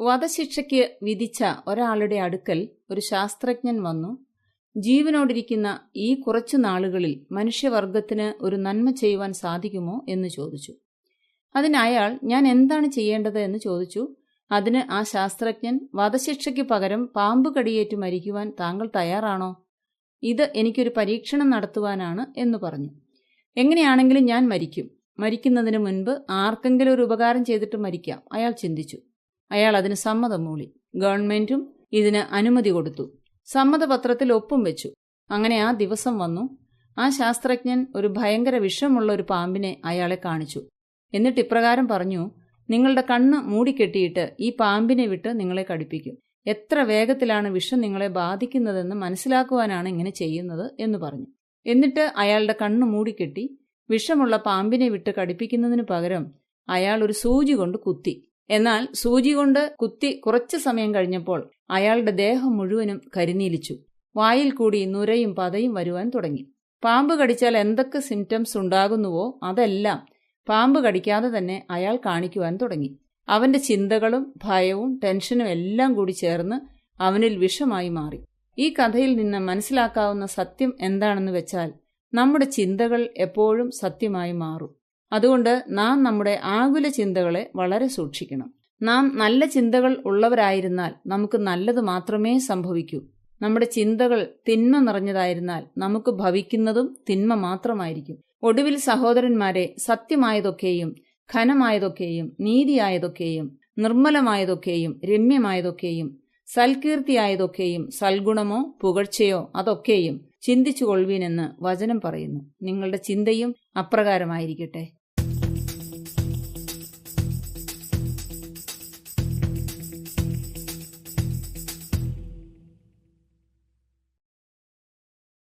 വധശിക്ഷയ്ക്ക് വിധിച്ച ഒരാളുടെ അടുക്കൽ ഒരു ശാസ്ത്രജ്ഞൻ വന്നു, ജീവനോടിരിക്കുന്ന ഈ കുറച്ചു നാളുകളിൽ മനുഷ്യവർഗത്തിന് ഒരു നന്മ ചെയ്യുവാൻ സാധിക്കുമോ എന്ന് ചോദിച്ചു. അതിന് അയാൾ, ഞാൻ എന്താണ് ചെയ്യേണ്ടത് എന്ന് ചോദിച്ചു. അതിന് ആ ശാസ്ത്രജ്ഞൻ, വധശിക്ഷയ്ക്ക് പകരം പാമ്പ് കടിയേറ്റ് മരിക്കുവാൻ താങ്കൾ തയ്യാറാണോ? ഇത് എനിക്കൊരു പരീക്ഷണം നടത്തുവാനാണ് എന്ന് പറഞ്ഞു. എങ്ങനെയാണെങ്കിലും ഞാൻ മരിക്കും. മരിക്കുന്നതിന് മുൻപ് ആർക്കെങ്കിലും ഒരു ഉപകാരം ചെയ്തിട്ട് മരിക്കാം, അയാൾ ചിന്തിച്ചു. അയാൾ അതിന് സമ്മതം മൂളി. ഗവൺമെന്റും ഇതിന് അനുമതി കൊടുത്തു. സമ്മതപത്രത്തിൽ ഒപ്പും വെച്ചു. അങ്ങനെ ആ ദിവസം വന്നു. ആ ശാസ്ത്രജ്ഞൻ ഒരു ഭയങ്കര വിഷമുള്ള ഒരു പാമ്പിനെ അയാളെ കാണിച്ചു. എന്നിട്ട് ഇപ്രകാരം പറഞ്ഞു, നിങ്ങളുടെ കണ്ണ് മൂടിക്കെട്ടിയിട്ട് ഈ പാമ്പിനെ വിട്ട് നിങ്ങളെ കടിപ്പിക്കും. എത്ര വേഗത്തിലാണ് വിഷം നിങ്ങളെ ബാധിക്കുന്നതെന്ന് മനസ്സിലാക്കുവാനാണ് ഇങ്ങനെ ചെയ്യുന്നത് എന്ന് പറഞ്ഞു. എന്നിട്ട് അയാളുടെ കണ്ണ് മൂടിക്കെട്ടി വിഷമുള്ള പാമ്പിനെ വിട്ട് കടിപ്പിക്കുന്നതിന് പകരം അയാൾ ഒരു സൂചി കൊണ്ട് കുത്തി. എന്നാൽ സൂചി കൊണ്ട് കുത്തി കുറച്ചു സമയം കഴിഞ്ഞപ്പോൾ അയാളുടെ ദേഹം മുഴുവനും കരിനീലിച്ചു. വായിൽ കൂടി നുരയും പതയും വരുവാൻ തുടങ്ങി. പാമ്പ് കടിച്ചാൽ എന്തൊക്കെ സിംറ്റംസ് ഉണ്ടാകുന്നുവോ അതെല്ലാം പാമ്പ് കടിക്കാതെ തന്നെ അയാൾ കാണിക്കുവാൻ തുടങ്ങി. അവന്റെ ചിന്തകളും ഭയവും ടെൻഷനും എല്ലാം കൂടി ചേർന്ന് അവനിൽ വിഷമായി മാറി. ഈ കഥയിൽ നിന്ന് മനസ്സിലാക്കാവുന്ന സത്യം എന്താണെന്ന് വെച്ചാൽ, നമ്മുടെ ചിന്തകൾ എപ്പോഴും സത്യമായി മാറും. അതുകൊണ്ട് നാം നമ്മുടെ ആകുല ചിന്തകളെ വളരെ സൂക്ഷിക്കണം. നാം നല്ല ചിന്തകൾ ഉള്ളവരായിരുന്നാൽ നമുക്ക് നല്ലത് മാത്രമേ സംഭവിക്കൂ. നമ്മുടെ ചിന്തകൾ തിന്മ നിറഞ്ഞതായിരുന്നാൽ നമുക്ക് ഭവിക്കുന്നതും തിന്മ മാത്രമായിരിക്കും. ഒടുവിൽ സഹോദരന്മാരെ, സത്യമായതൊക്കെയും ഘനമായതൊക്കെയും നീതിയായതൊക്കെയും നിർമ്മലമായതൊക്കെയും രമ്യമായതൊക്കെയും സൽകീർത്തിയായതൊക്കെയും സൽഗുണമോ പുകഴ്ചയോ അതൊക്കെയും ചിന്തിച്ചുകൊള്ളുവീനെന്ന് വചനം പറയുന്നു. നിങ്ങളുടെ ചിന്തയും അപ്രകാരമായിരിക്കട്ടെ.